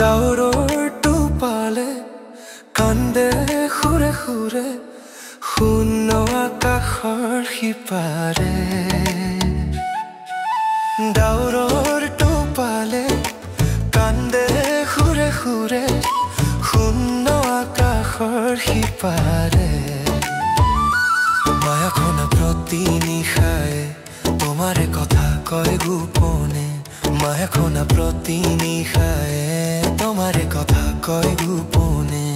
ডাৱৰৰ টোপালে কান্দে খুৰে খুৰে শূন্য আকাশৰ সিপাৰে। ডাৱৰৰ টোপালে কান্দে খুৰে খুৰে শূন্য আকাশৰ সিপাৰে। মায়াখনা প্ৰতি নিশায়ে তোমাৰে কথা কয় গোপনে। মায়াখনা প্ৰতি নিশায়ে তোমাৰে কথা কয় গোপনে।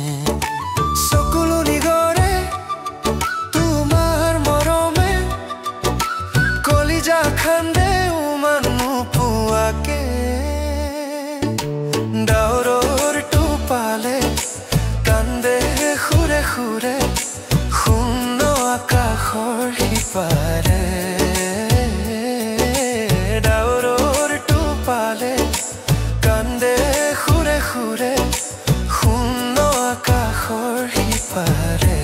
চকুলো নিগৰে তোমাৰ মৰমে কলিজা খান্দে উমান নোপোৱাকে। ডাৱৰৰ টোপালে কান্দে খুৰে খুৰে শূন্য আকাশৰ সিপাৰে। ডাৱৰৰ টোপালে কান্দে খুৰে খুৰে শূন্য আকাশৰ সিপাৰে।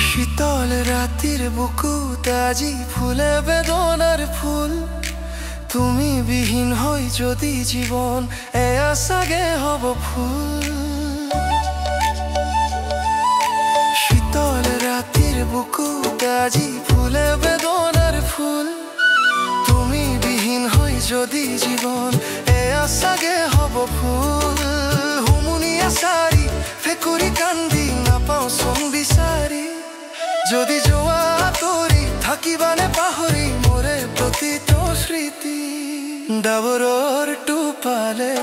শীতল ৰাতিৰ বুকুত আজি ফুলে বেদনাৰ ফুল। তুমি বিহীন হৈ যদি জীৱন এয়া চাগে হ'ব ফুল। শীতল ৰাতিৰ বুকুত আজি ফুলে বেদনাৰ ফুল। তুমি বিহীন হৈ যদি জীৱন এয়া চাগে হ'ব ফুল। হুমুনিয়া চাৰি ফেকুৰি কান্দি নাপাওঁ চোন বিচাৰি। যদি যোৱা আঁতৰি থাকিবানে পাহৰি মোৰে প্ৰতিটো স্মৃতি। ডাৱৰৰ টোপালে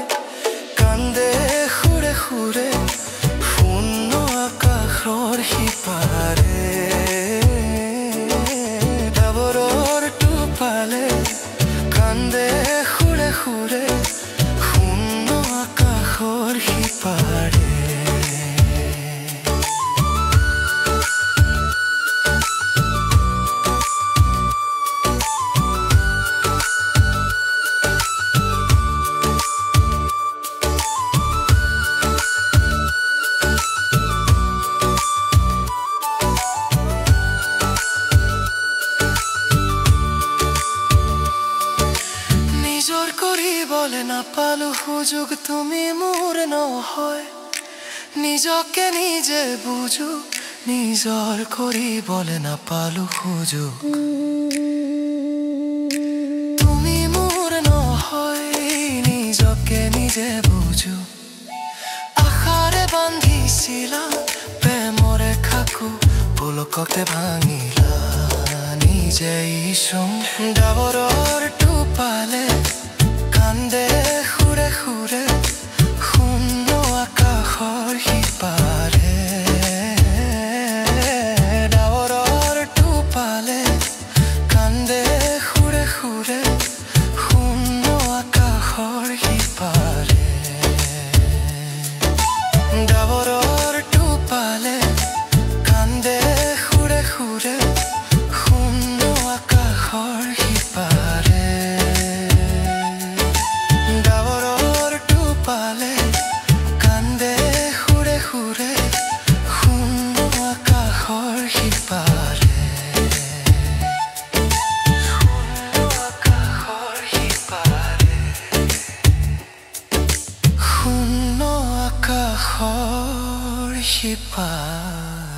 কান্দে খুৰে খুৰে শূন্য আকাশৰ সিপাৰে। ডাৱৰৰ টোপালে কান্দে খুৰে খুৰে শূন্য আকাশৰ সিপাৰে। নিজৰ কৰিবলৈ নাপালো সুযোগ তুমি মোৰ নহয়। নিজকে নিজে বুজো নিজৰ কৰিবলৈ নাপালো সুযোগ। তুমি মোৰ নহয় নিজকে নিজে বুজো। আশাৰে বান্ধিছিলা প্ৰেমৰে খাকো পুলকতে ভাঙিলা নিজেই চোন। ডাৱৰৰ টোপালে কান্দে খুৰে খুৰে শূন্য আকাশৰ সিপাৰে। ডাৱৰৰ টোপালে কান্দে খুৰে খুৰে শূন্য আকাশৰ সিপাৰে। ডাৱৰৰ টোপালে কান্দে খুৰে খুৰে শূন্য আকাশৰ সিপাৰে। ডাৱৰৰ টোপালে কান্দে খুৰে খুৰে শূন্য আকাশৰ সিপাৰে। শূন্য আকাশৰ সিপাৰে।